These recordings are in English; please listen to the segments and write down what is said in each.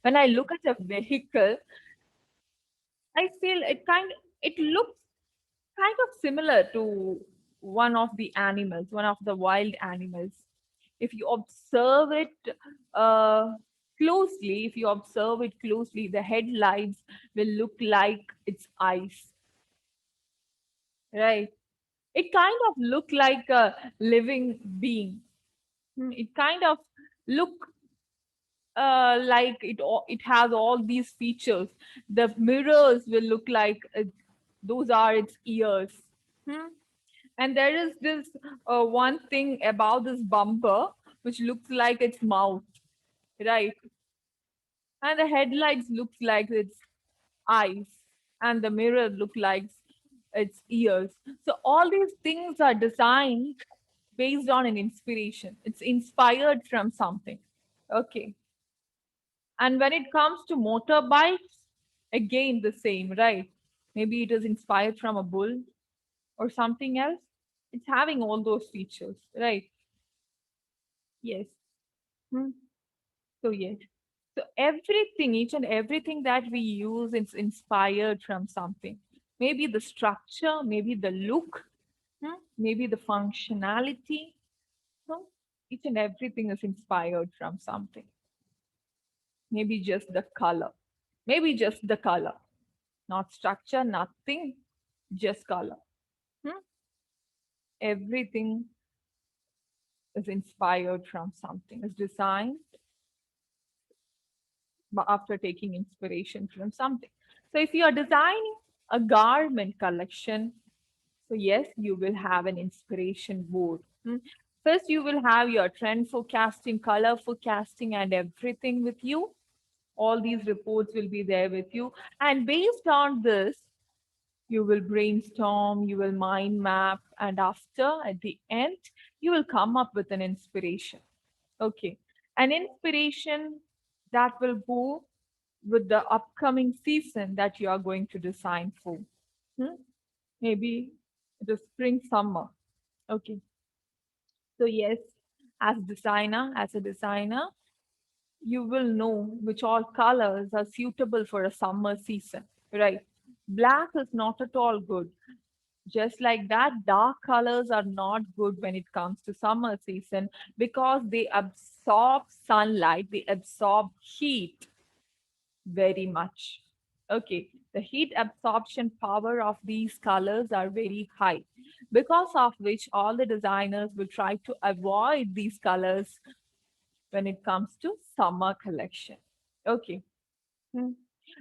When I look at a vehicle, I feel it looks kind of similar to one of the animals, one of the wild animals. If you observe it uh, closely, if you observe it closely, the headlights will look like its eyes, right? It kind of look like a living being. It kind of look like it has all these features. The mirrors will look like those are its ears. Hmm? And there is this one thing about this bumper which looks like its mouth, right? And the headlights looks like its eyes, and the mirror look like its ears. So all these things are designed based on an inspiration. It's inspired from something. Okay. And when it comes to motorbikes, again the same, right? Maybe it is inspired from a bull or something else. It's having all those features, right? Yes. Hmm. So yes. So everything, each and everything that we use is inspired from something. Maybe the structure, maybe the look, maybe the functionality. No? Each and everything is inspired from something. Maybe just the color. Maybe just the color. Not structure, nothing, just color. Hmm? Everything is inspired from something, is designed after taking inspiration from something. So if you are designing a garment collection, so yes, you will have an inspiration board. First, you will have your trend forecasting, color forecasting, and everything with you. All these reports will be there with you. And based on this, you will brainstorm, you will mind map, and after, at the end, you will come up with an inspiration. Okay. An inspiration that will go with the upcoming season that you are going to design for. Hmm? Maybe the spring, summer. Okay. So, yes, as a designer, you will know which all colors are suitable for a summer season, right? Black is not at all good. Just like that, dark colors are not good when it comes to summer season because they absorb sunlight, they absorb heat very much. Okay, the heat absorption power of these colors are very high, because of which all the designers will try to avoid these colors when it comes to summer collection. Okay. Hmm.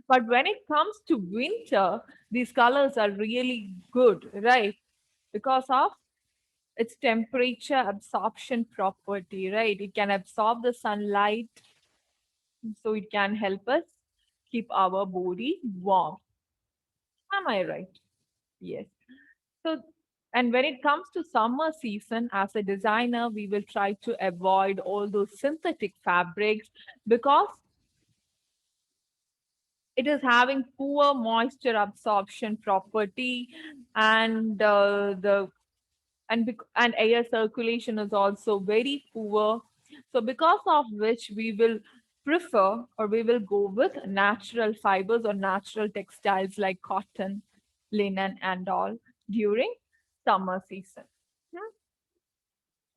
But when it comes to winter, these colors are really good, right? Because of its temperature absorption property, right? It can absorb the sunlight, so it can help us keep our body warm. Am I right? Yes. So, and when it comes to summer season, as a designer, we will try to avoid all those synthetic fabrics because it is having poor moisture absorption property, and and air circulation is also very poor. So because of which we will prefer, or we will go with natural fibers or natural textiles like cotton, linen, and all during summer season. Hmm.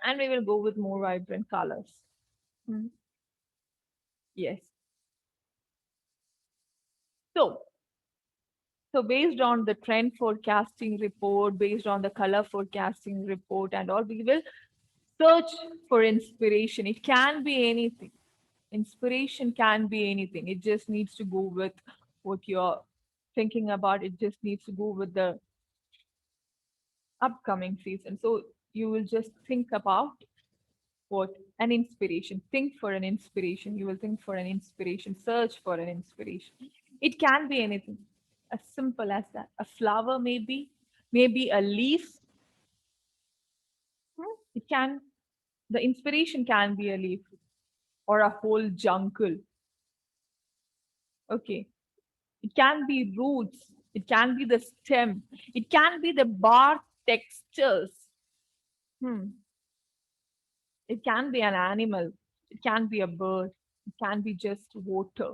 And we will go with more vibrant colors. Hmm. Yes. So based on the trend forecasting report, based on the color forecasting report and all, we will search for inspiration. It can be anything. Inspiration can be anything. It just needs to go with what you're thinking about. It just needs to go with the upcoming season. So you will just think about what an inspiration. Think for an inspiration. You will think for an inspiration. Search for an inspiration. It can be anything. As simple as that. A flower, maybe a leaf. It can, the inspiration can be a leaf or a whole jungle. Okay. It can be roots. It can be the stem. It can be the bark textures. Hmm. It can be an animal. It can be a bird. It can be just water.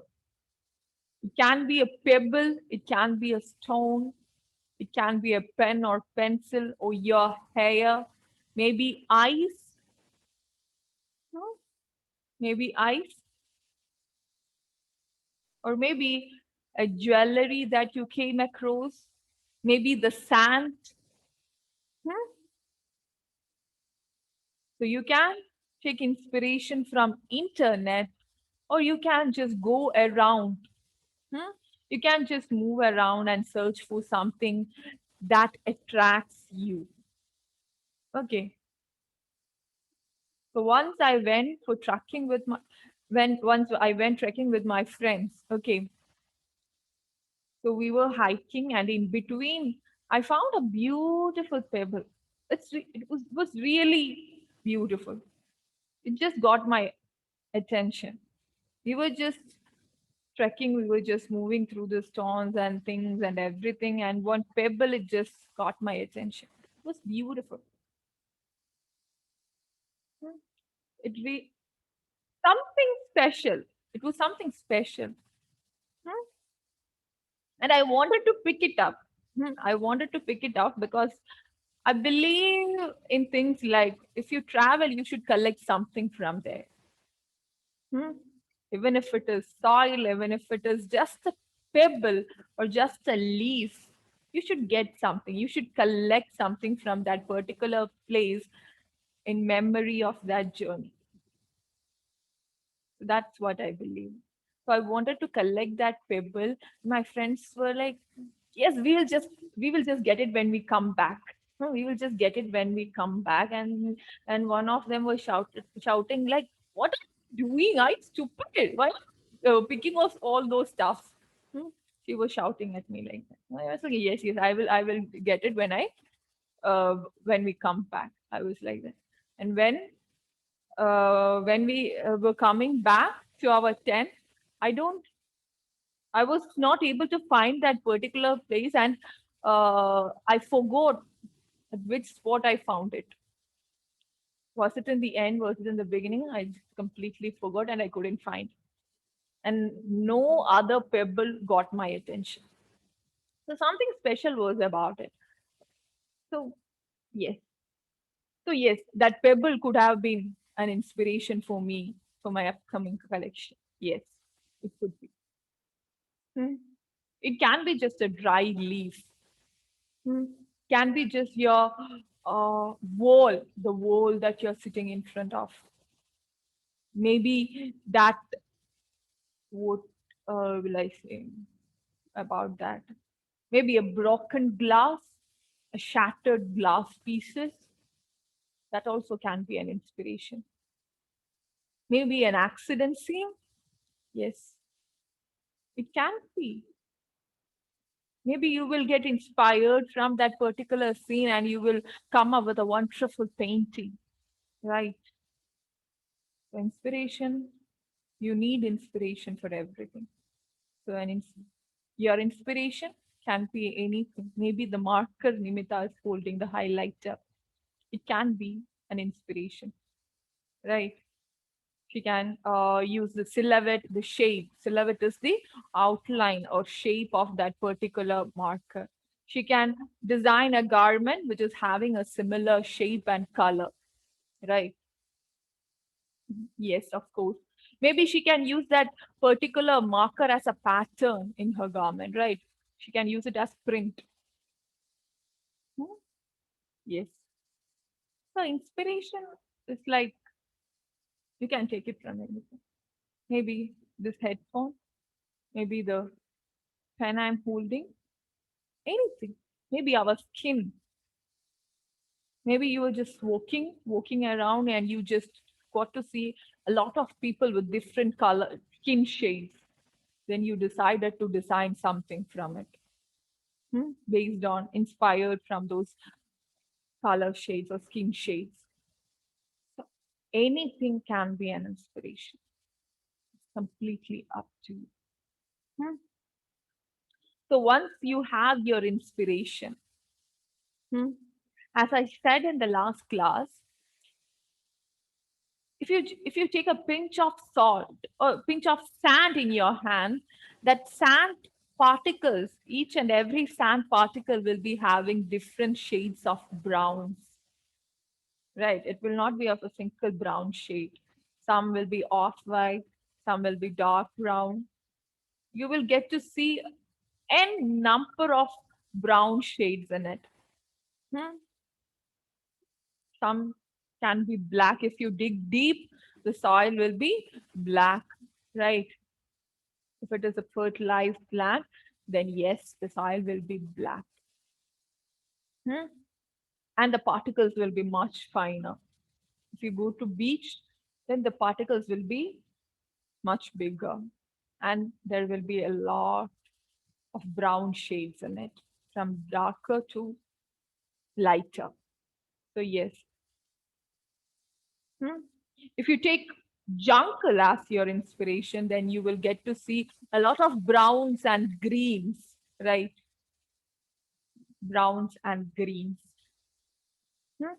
It can be a pebble, it can be a stone, it can be a pen or pencil or your hair, maybe ice, hmm, maybe ice, or maybe a jewelry that you came across, maybe the sand. hmm. So you can take inspiration from internet, or you can just go around. hmm. You can just move around and search for something that attracts you. Okay. So once I went trekking with my friends. Okay. So we were hiking, and in between, I found a beautiful pebble. It was really beautiful. It just got my attention. We were just trekking. We were just moving through the stones and things and everything. And one pebble, it just got my attention. It was beautiful. Hmm. It re- Something special. It was something special. Hmm. And I wanted to pick it up. I wanted to pick it up because I believe in things like if you travel, you should collect something from there. Hmm? Even if it is soil, even if it is just a pebble or just a leaf, you should get something. You should collect something from that particular place in memory of that journey. That's what I believe. So I wanted to collect that pebble. My friends were like, "Yes, we will just get it when we come back. No, we will just get it when we come back." And one of them was shouting like, "What are you doing? I stupid! Why picking off all those stuff?" Hmm? She was shouting at me like that. I was like, "Yes, yes, I will get it when we come back." I was like that. And when we were coming back to our tent, I don't, I was not able to find that particular place, and I forgot at which spot I found it. Was it in the end? Was it in the beginning? I just completely forgot, and I couldn't find. And no other pebble got my attention. So something special was about it. So yes, so yes, that pebble could have been an inspiration for me for my upcoming collection. Yes, it could be. Hmm. It can be just a dry leaf. Hmm. Can be just your wall, the wall that you're sitting in front of. Maybe that, what will I say about that? Maybe a broken glass, a shattered glass pieces. That also can be an inspiration. Maybe an accident scene. Yes, it can be. Maybe you will get inspired from that particular scene and you will come up with a wonderful painting, right? So inspiration, you need inspiration for everything. So your inspiration can be anything. Maybe the marker Nimita is holding, the highlighter. It can be an inspiration, right? She can use the silhouette, the shape. Silhouette is the outline or shape of that particular marker. She can design a garment which is having a similar shape and color, right? Yes, of course. Maybe she can use that particular marker as a pattern in her garment, right? She can use it as print. Hmm. Yes. So inspiration is like you can take it from anything. Maybe this headphone, maybe the pen I'm holding, anything. Maybe our skin. Maybe you were just walking around, and you just got to see a lot of people with different color skin shades. Then you decided to design something from it, based on inspired from those color shades or skin shades. So anything can be an inspiration. It's completely up to you. Hmm. So once you have your inspiration, as I said in the last class, if you take a pinch of salt or pinch of sand in your hand, that sand particles, each and every sand particle will be having different shades of browns, right? It will not be of a single brown shade. Some will be off white, some will be dark brown. You will get to see n number of brown shades in it. Hmm. Some can be black. If you dig deep, the soil will be black, right? If it is a fertilized plant, then yes, the soil will be black. Hmm? And the particles will be much finer. If you go to beach, then the particles will be much bigger. And there will be a lot of brown shades in it, from darker to lighter. So yes. Hmm? If you take jungle as your inspiration, then you will get to see a lot of browns and greens, right? Browns and greens. Hmm?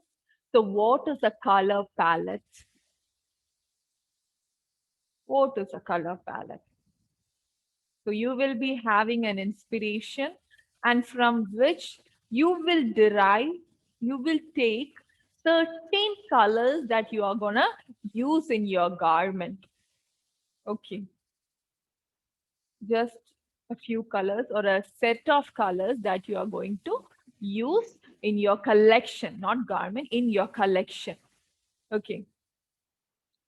So, what is a color palette? What is a color palette? So, you will be having an inspiration, and from which you will derive, you will take certain colors that you are gonna use in your garment. Okay, just a few colors or a set of colors that you are going to use in your collection, not garment, in your collection. Okay,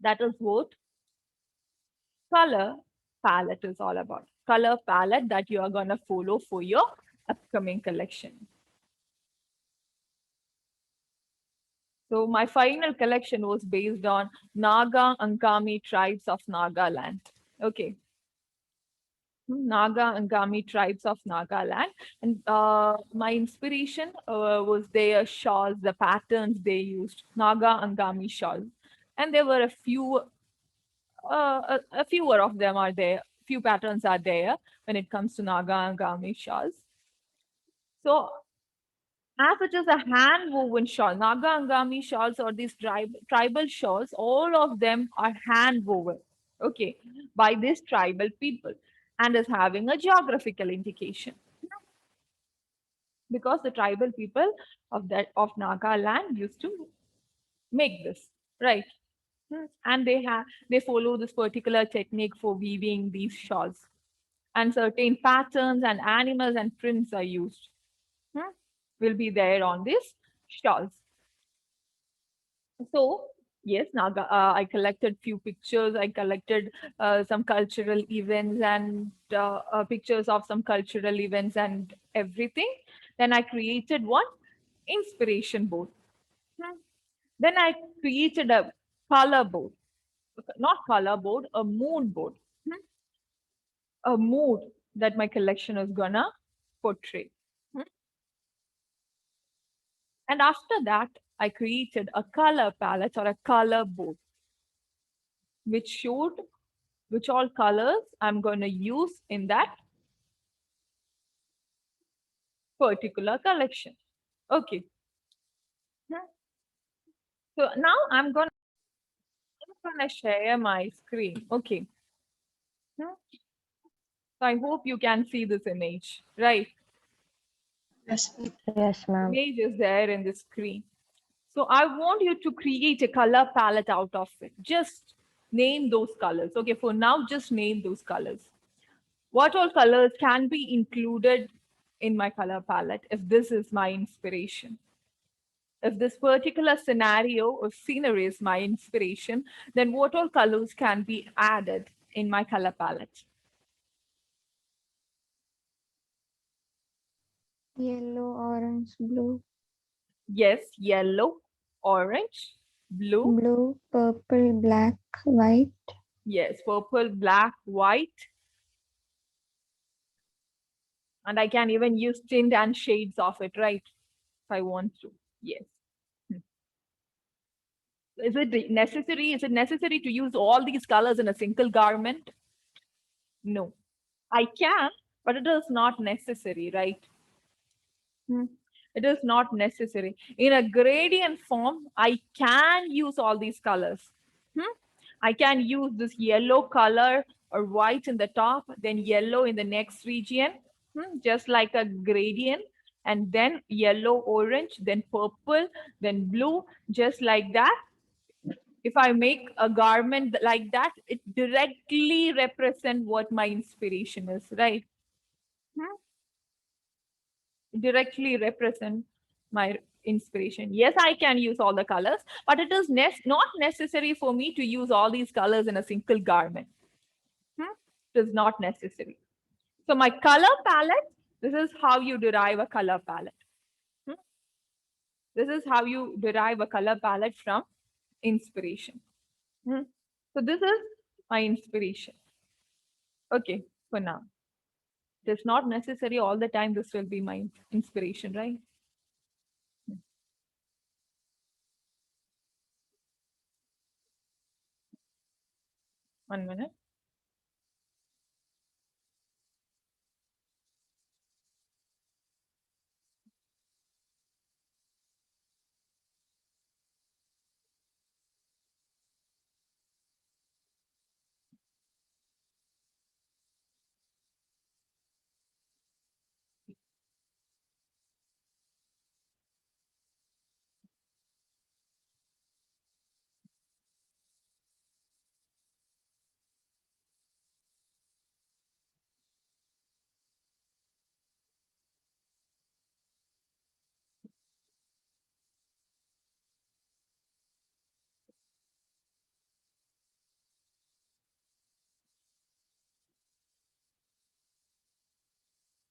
that is what color palette is all about. Color palette that you are going to follow for your upcoming collection. So my final collection was based on Naga Angami tribes of Nagaland. Okay, Naga Angami tribes of Nagaland. And my inspiration was their shawls, the patterns they used, Naga Angami shawls. And there were a fewer of them are there, few patterns are there when it comes to Naga Angami shawls. So as it is a hand woven shawl, Naga Angami shawls or these tribal shawls, all of them are hand woven, okay, by these tribal people and is having a geographical indication because the tribal people of Nagaland used to make this, right? And they follow this particular technique for weaving these shawls, and certain patterns and animals and prints are used. Hmm, will be there on these shawls. So yes, Naga. I collected few pictures. I collected some cultural events and pictures of some cultural events and everything. Then I created one inspiration board. Hmm. Then I created a color board, not color board, a mood board. Hmm. A mood that my collection is gonna portray. Hmm. And after that, I created a color palette or a color board, which showed which all colors I'm going to use in that particular collection. Okay. Hmm. So now I'm gonna share my screen. Okay. Hmm. So I hope you can see this image, right? Yes. Yes, ma'am. Image is there in the screen. So I want you to create a color palette out of it. Just name those colors. Okay, for now, just name those colors. What all colors can be included in my color palette if this is my inspiration? If this particular scenario or scenery is my inspiration, then what all colors can be added in my color palette? Yellow, orange, blue, Yes, yellow, orange, blue. blue, purple, black, white, Yes, purple, black, white. And I can even use tint and shades of it, right? If I want to. Yes. Hmm. Is it necessary? Is it necessary to use all these colors in a single garment? No. I can, but it is not necessary, right? Hmm. It is not necessary. In a gradient form, I can use all these colors. Hmm? I can use this yellow color or white in the top, then yellow in the next region, just like a gradient, and then yellow, orange, then purple, then blue, just like that. If I make a garment like that, it directly represent what my inspiration is, right? Hmm? Directly represent my inspiration. Yes, I can use all the colors, but it is not necessary for me to use all these colors in a single garment. Hmm? It is not necessary. So my color palette, this is how you derive a color palette. Hmm? This is how you derive a color palette from inspiration. Hmm? So this is my inspiration. Okay, for now. It is not necessary all the time this will be my inspiration, right? 1 minute.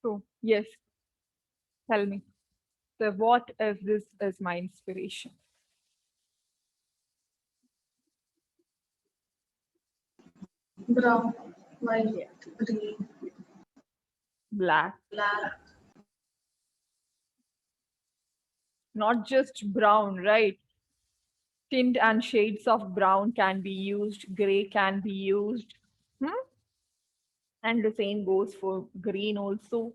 So yes, tell me. So what if this is my inspiration? Brown, white, Yeah. green, Black. black. Not just brown, right? Tint and shades of brown can be used, gray can be used. Hmm? And the same goes for green also.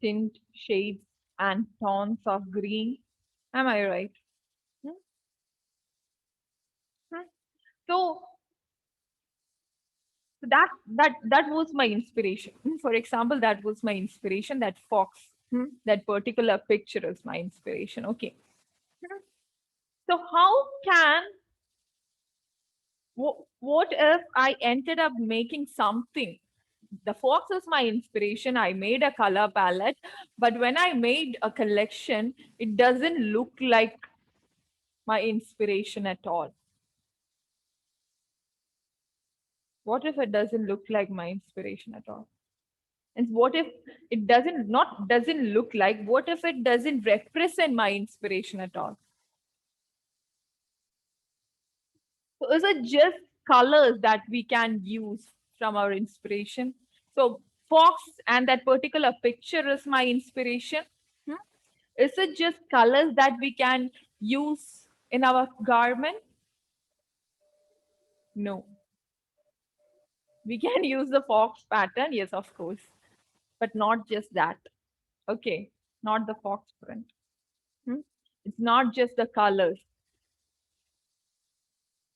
Tint, shades, and tones of green. Am I right? Hmm? Hmm? So that was my inspiration. For example, that was my inspiration. That fox, that particular picture is my inspiration. Okay. Hmm. So how can what if I ended up making something? The fox is my inspiration. I made a color palette, but when I made a collection, it doesn't look like my inspiration at all. What if it doesn't look like my inspiration at all? And what if it doesn't look like, what if it doesn't represent my inspiration at all? So is it just colors that we can use from our inspiration? So fox and that particular picture is my inspiration. Hmm? Is it just colors that we can use in our garment? No. We can use the fox pattern, yes, of course, but not just that. Okay, not the fox print. Hmm? It's not just the colors.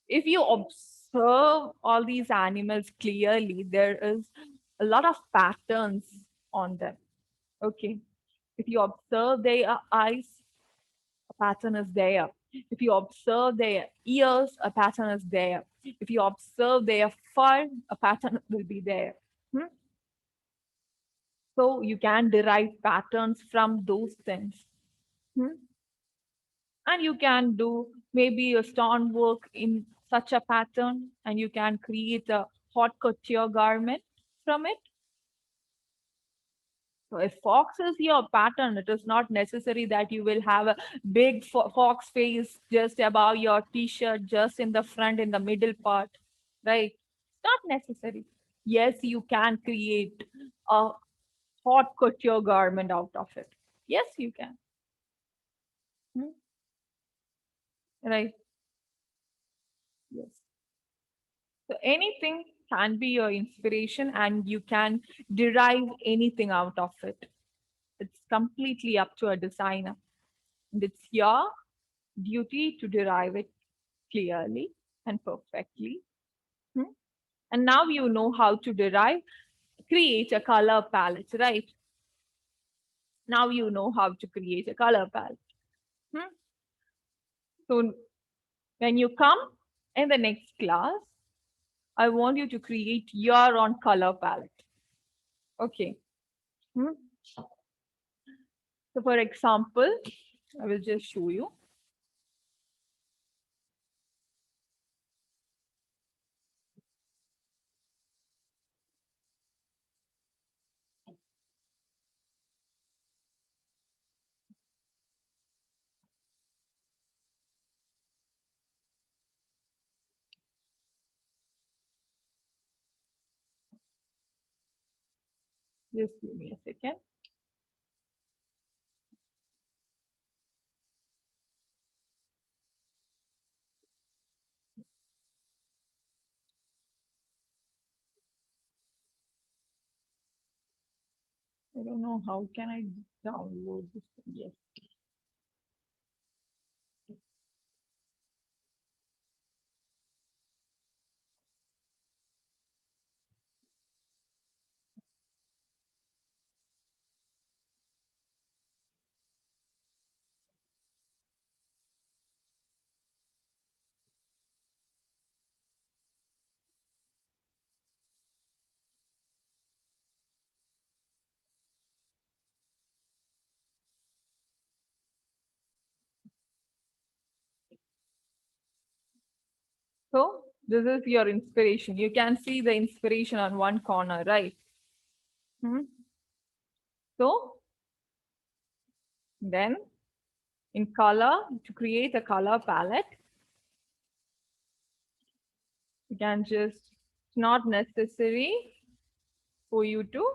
If you observe all these animals clearly, there is a lot of patterns on them. Okay. If you observe their eyes, a pattern is there. If you observe their ears, a pattern is there. If you observe their fur, a pattern will be there. Hmm? So you can derive patterns from those things. Hmm? And you can do maybe a stonework in such a pattern, and you can create a haute couture garment from it. So if fox is your pattern, it is not necessary that you will have a big fox face just above your t-shirt, just in the front, in the middle part, right? Not necessary. Yes, you can create a haute couture garment out of it. Yes, you can. Hmm, right? Yes. So anything can be your inspiration and you can derive anything out of it. It's completely up to a designer. And it's your duty to derive it clearly and perfectly. Hmm? And now you know how to create a color palette, right? Now you know how to create a color palette. Hmm? So when you come in the next class, I want you to create your own color palette. Okay. Hmm? So for example, I will just show you. Just give me a second. I don't know how can I download this. Yes. So this is your inspiration. You can see the inspiration on one corner, right? Hmm? So then in color, to create a color palette, you can just, it's not necessary for you to,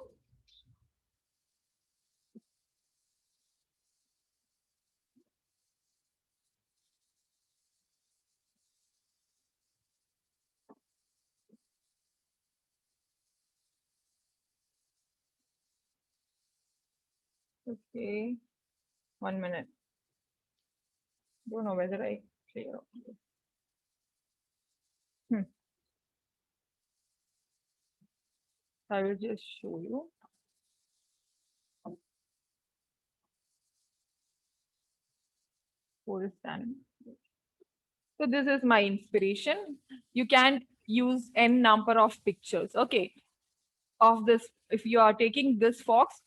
okay, 1 minute. Don't know whether I clear. Hmm. I will just show you. Forest and so this is my inspiration. You can use n number of pictures. Okay. Of this, if you are taking this fox,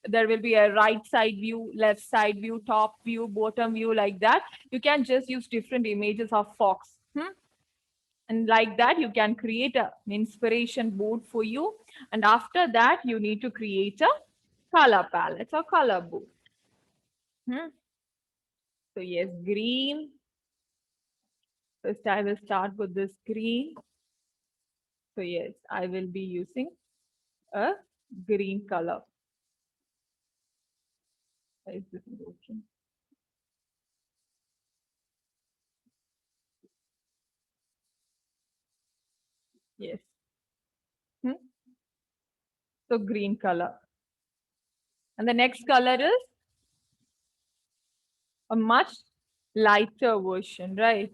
there will be a right side view, left side view, top view, bottom view, like that. You can just use different images of fox. And like that, you can create an inspiration board for you. And after that, you need to create a color palette or color board. Hmm? So yes, green. First, I will start with this green. So yes, I will be using a green color. Is this working? Yes. Hmm? So green color. And the next color is a much lighter version, right?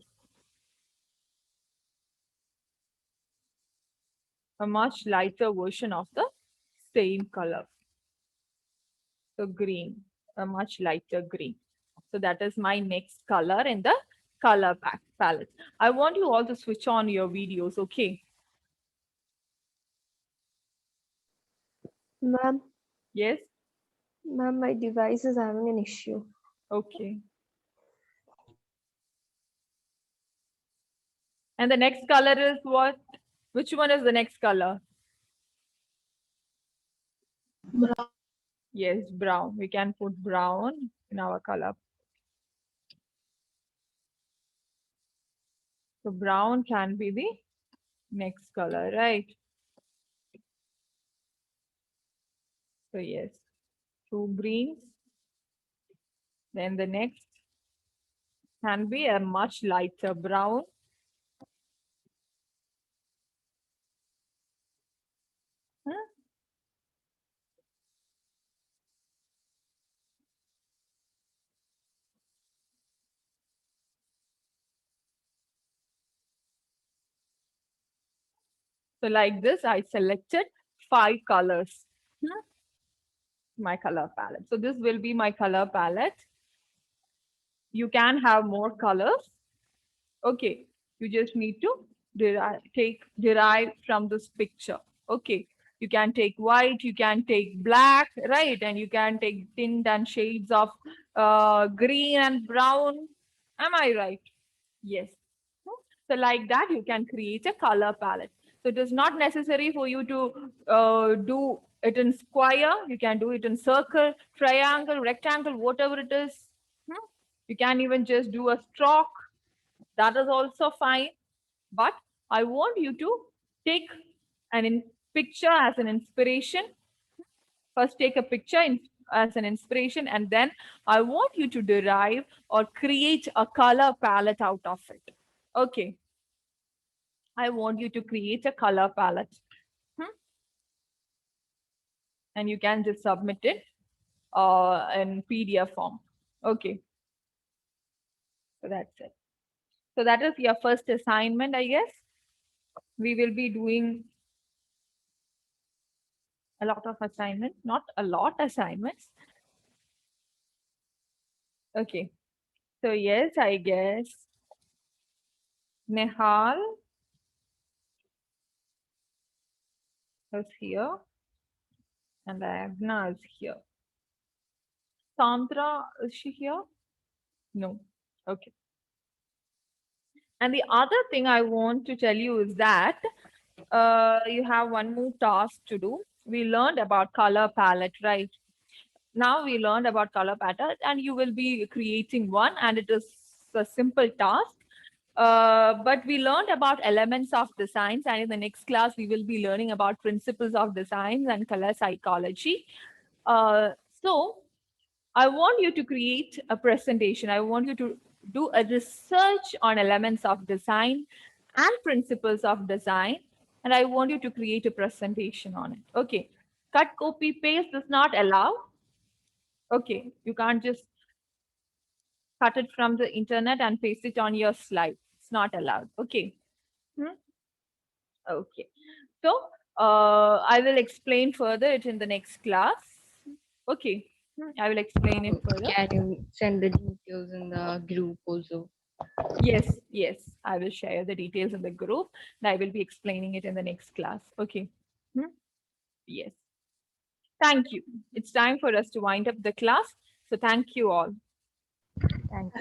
A much lighter version of the same color. So green, a much lighter green. So that is my next color in the color palette. I want you all to switch on your videos, okay? Ma'am, Yes? ma'am, my device is having an issue. Okay. And the next color is what? Which one is the next color? Brown. Yes, brown. We can put brown in our color. So brown can be the next color, right? So yes, two greens. Then the next can be a much lighter brown. Huh? So like this, I selected 5 colors. Hmm, my color palette. So this will be my color palette. You can have more colors. Okay, you just need to derive from this picture. Okay, you can take white, you can take black, right? And you can take tint and shades of green and brown. Am I right? Yes. So like that, you can create a color palette. So it is not necessary for you to do it in square. You can do it in circle, triangle, rectangle, whatever it is. Hmm? You can even just do a stroke. That is also fine. But I want you to take picture as an inspiration. First, take a picture as an inspiration, and then I want you to derive or create a color palette out of it. Okay, I want you to create a color palette. Hmm? And you can just submit it in PDF form. Okay, so that's it. So that is your first assignment, I guess. We will be doing a lot of assignments, not a lot assignments. Okay, so yes, I guess Nehal is here and Agna is here. Sandra, is she here? No. Okay. And the other thing I want to tell you is that you have one more task to do. We learned about color palette, right? Now we learned about color palette, and you will be creating one, and it is a simple task. But we learned about elements of designs, and in the next class, we will be learning about principles of designs and color psychology. So I want you to create a presentation. I want you to do a research on elements of design and principles of design. And I want you to create a presentation on it. Okay. Cut, copy, paste is not allowed. Okay. You can't just cut it from the internet and paste it on your slide. It's not allowed. Okay. Hmm? Okay. So I will explain further it in the next class. Okay. I will explain it further. Can you send the details in the group also? Yes, yes. I will share the details in the group and I will be explaining it in the next class. Okay. Hmm? Yes. Thank you. It's time for us to wind up the class. So thank you all. Thank you.